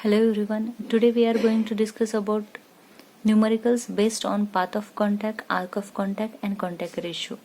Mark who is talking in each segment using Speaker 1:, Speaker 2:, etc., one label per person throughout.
Speaker 1: Hello everyone. Today we are going to discuss about numericals based on path of contact, arc of contact and contact ratio.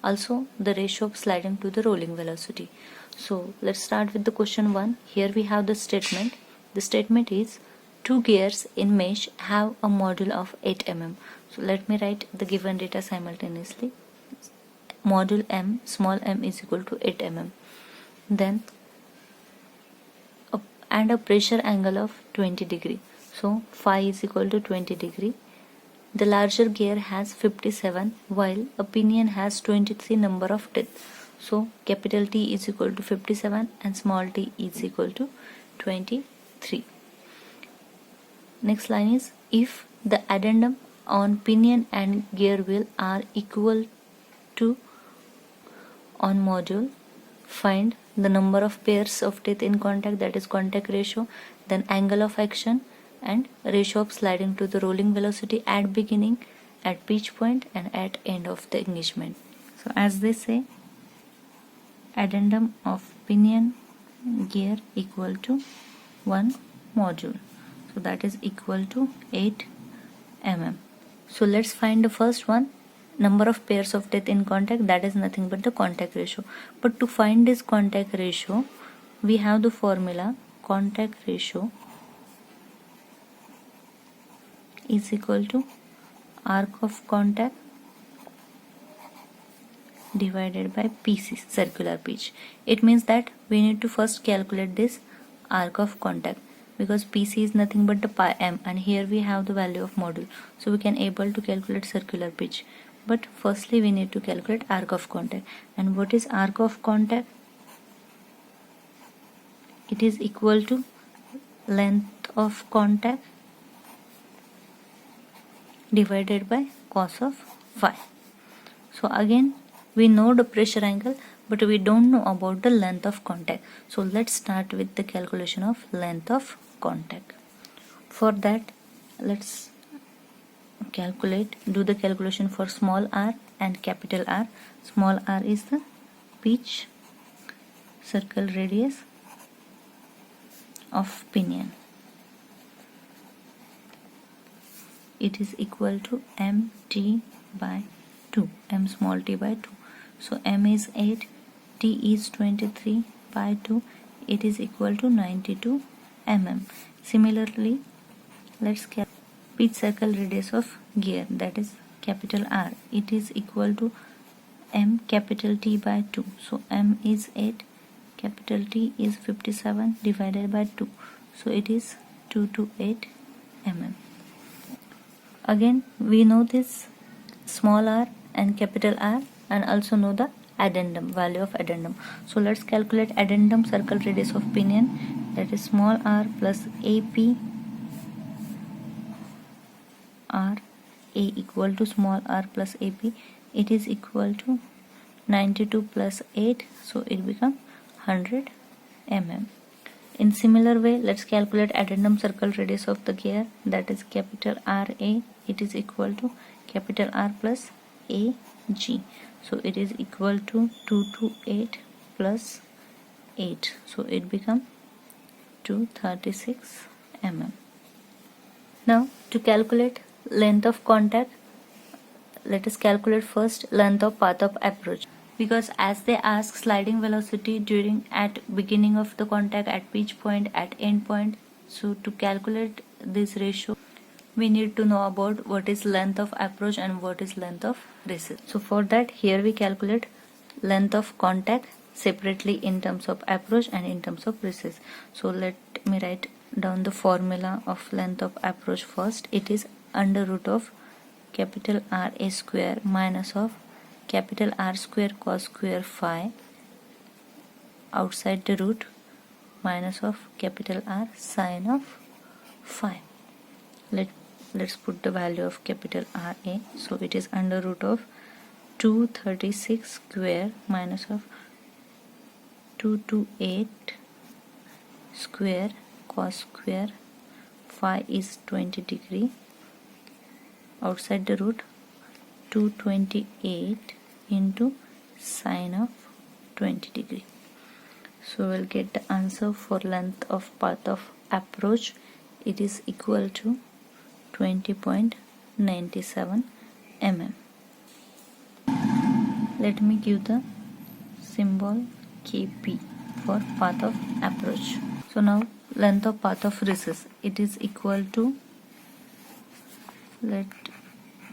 Speaker 1: Also the ratio of sliding to the rolling velocity. So let's start with the question 1. Here we have the statement. The statement is two gears in mesh have a module of 8 mm. So let me write the given data simultaneously. Module m, small m is equal to 8 mm. Then and a pressure angle of 20 degree. So phi is equal to 20 degree. The larger gear has 57 while a pinion has 23 number of teeth. So capital T is equal to 57 and small t is equal to 23. Next line is if the addendum on pinion and gear wheel are equal to on module, find the number of pairs of teeth in contact, that is contact ratio, then angle of action and ratio of sliding to the rolling velocity at beginning, at pitch point and at end of the engagement. So as they say, addendum of pinion gear equal to 1 module, so that is equal to 8 mm. So let's find the first one, number of pairs of teeth in contact, that is nothing but the contact ratio. But to find this contact ratio, we have the formula contact ratio is equal to arc of contact divided by PC, circular pitch. It means that we need to first calculate this arc of contact, because PC is nothing but the pi m and here we have the value of module, so we can able to calculate circular pitch. But firstly we need to calculate arc of contact. And what is arc of contact? It is equal to length of contact divided by cos of phi. So again we know the pressure angle, but we don't know about the length of contact. So let's start with the calculation of length of contact. For that, let's do the calculation for small r and capital R. Small r is the pitch, circle radius of pinion. It is equal to mt by 2, m small t by 2. So m is 8, t is 23 by 2, it is equal to 92 mm. Similarly, let's calculate pitch circle radius of gear, that is capital R. It is equal to m capital T by 2. So m is 8, capital T is 57 divided by 2. So it is 228 mm. Again we know this small r and capital R and also know the addendum, value of addendum. So let's calculate addendum circle radius of pinion, that is small r plus AP r, a equal to small r plus AP. It is equal to 92 plus 8, so it becomes 100 mm. In similar way, let's calculate addendum circle radius of the gear, that is capital RA. It is equal to capital R plus AG. So it is equal to 228 plus 8. So it becomes 236 mm. Now to calculate length of contact, let us calculate first length of path of approach, because as they ask sliding velocity during at beginning of the contact, at pitch point, at end point. So to calculate this ratio, we need to know about what is length of approach and what is length of recess. So for that, here we calculate length of contact separately in terms of approach and in terms of recess. So let me write down the formula of length of approach first. It is under root of capital RA square minus of capital R square cos square phi outside the root minus of capital R sin of phi. Let's put the value of capital RA. So it is under root of 236 square minus of 228 square cos square phi is 20 degree outside the root 228 into sine of 20 degree. So we'll get the answer for length of path of approach, it is equal to 20.97 mm. Let me give the symbol Kp for path of approach. So now length of path of recess, it is equal to, let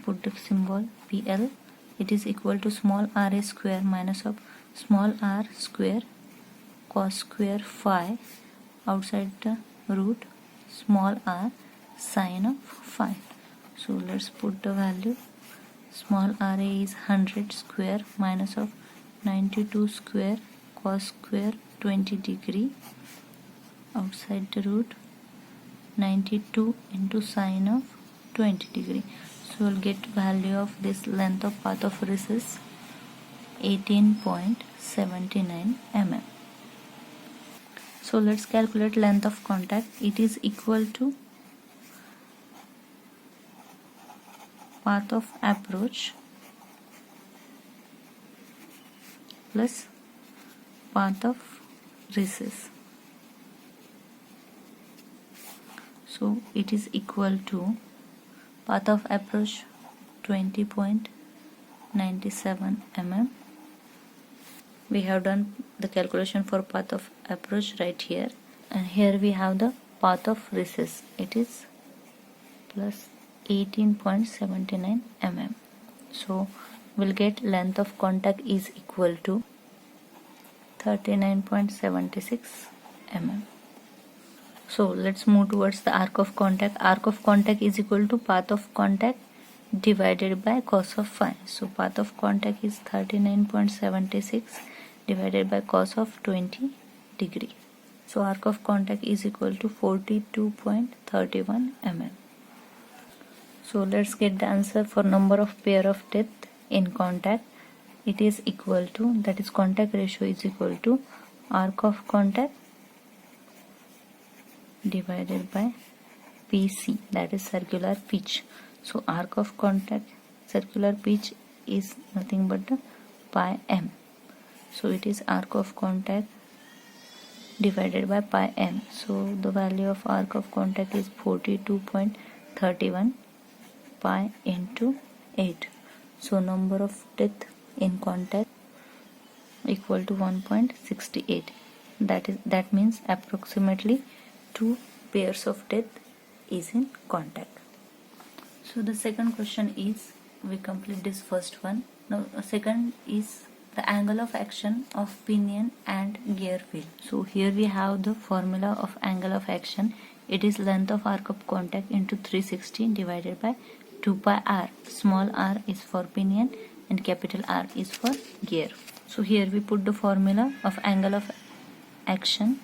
Speaker 1: put the symbol PL, it is equal to small r square minus of small r square cos square phi outside the root small r sine of phi. So let's put the value. Small r is 100 square minus of 92 square cos square 20 degree outside the root 92 into sine of 20 degree. So we'll get value of this length of path of recess 18.79 mm. So let's calculate length of contact. It is equal to path of approach plus path of recess. So it is equal to path of approach 20.97 mm. We have done the calculation for path of approach right here, and here we have the path of recess. It is plus 18.79 mm. So we'll get length of contact is equal to 39.76 mm. So let's move towards the arc of contact. Arc of contact is equal to path of contact divided by cos of phi. So path of contact is 39.76 divided by cos of 20 degree. So arc of contact is equal to 42.31 mm. So let's get the answer for number of pair of teeth in contact. It is equal to, that is contact ratio is equal to arc of contact divided by PC, that is circular pitch. So arc of contact circular pitch is nothing but the pi m. So it is arc of contact divided by pi m. So the value of arc of contact is 42.31 pi into 8. So number of teeth in contact equal to 1.68. That means approximately 2 pairs of teeth is in contact. So the second question is, we complete this first one. Now second is the angle of action of pinion and gear wheel. So here we have the formula of angle of action. It is length of arc of contact into 360 divided by 2 pi r. Small r is for pinion and capital R is for gear. So here we put the formula of angle of action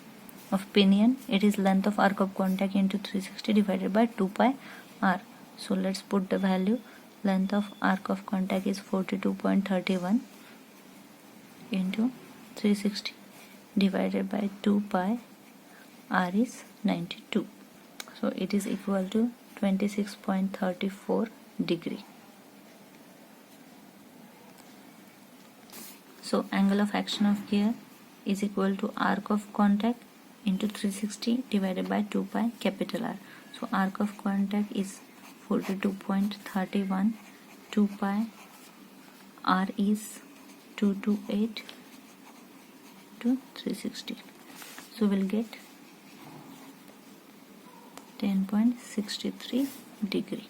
Speaker 1: of pinion. It is length of arc of contact into 360 divided by 2 pi r. So let's put the value. Length of arc of contact is 42.31 into 360 divided by 2 pi r is 92. So it is equal to 26.34 degree. So angle of action of gear is equal to arc of contact into 360 divided by 2 pi capital R. So arc of contact is 42.31, 2 pi R is 228 to 360. So we'll get 10.63 degree.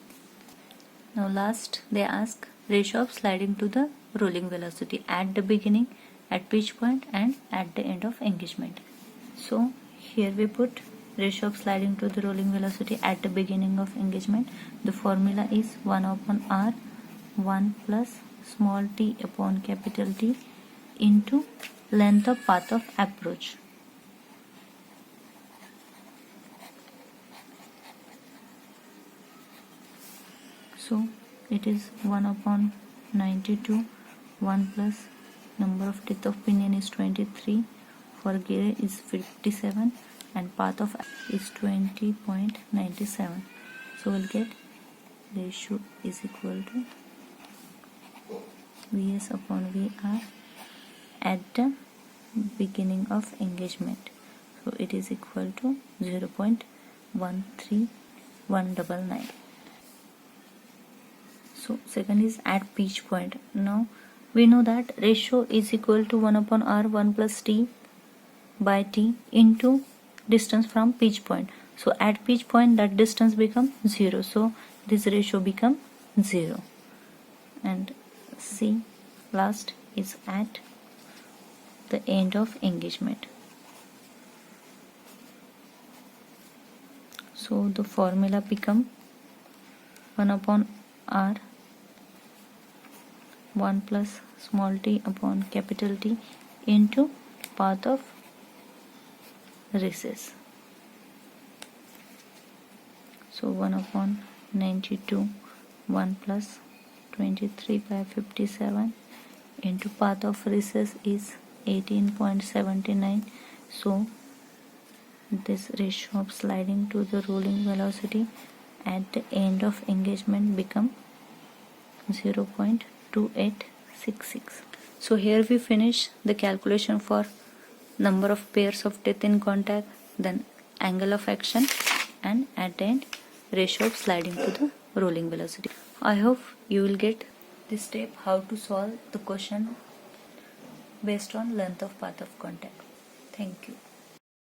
Speaker 1: Now last they ask ratio of sliding to the rolling velocity at the beginning, at pitch point and at the end of engagement. So here we put ratio of sliding to the rolling velocity at the beginning of engagement. The formula is 1 upon r 1 plus small t upon capital T into length of path of approach. So it is 1 upon 92, 1 plus number of teeth of pinion is 23, for gear is 57 and path of is 20.97. So we'll get ratio is equal to Vs upon Vr at the beginning of engagement. So it is equal to 0.0 13199. So second is at pitch point. Now we know that ratio is equal to 1 upon r 1 plus t by t into distance from pitch point. So at pitch point that distance become 0, so this ratio become 0. And C last is at the end of engagement. So the formula become 1 upon r 1 plus small t upon capital T into path of recess. So 1 upon 92 1 plus 23 by 57 into path of recess is 18.79. So this ratio of sliding to the rolling velocity at the end of engagement become 0.2866. So here we finish the calculation for number of pairs of teeth in contact, then angle of action, and at the end ratio of sliding to the rolling velocity. I hope you will get this step how to solve the question based on length of path of contact. Thank you.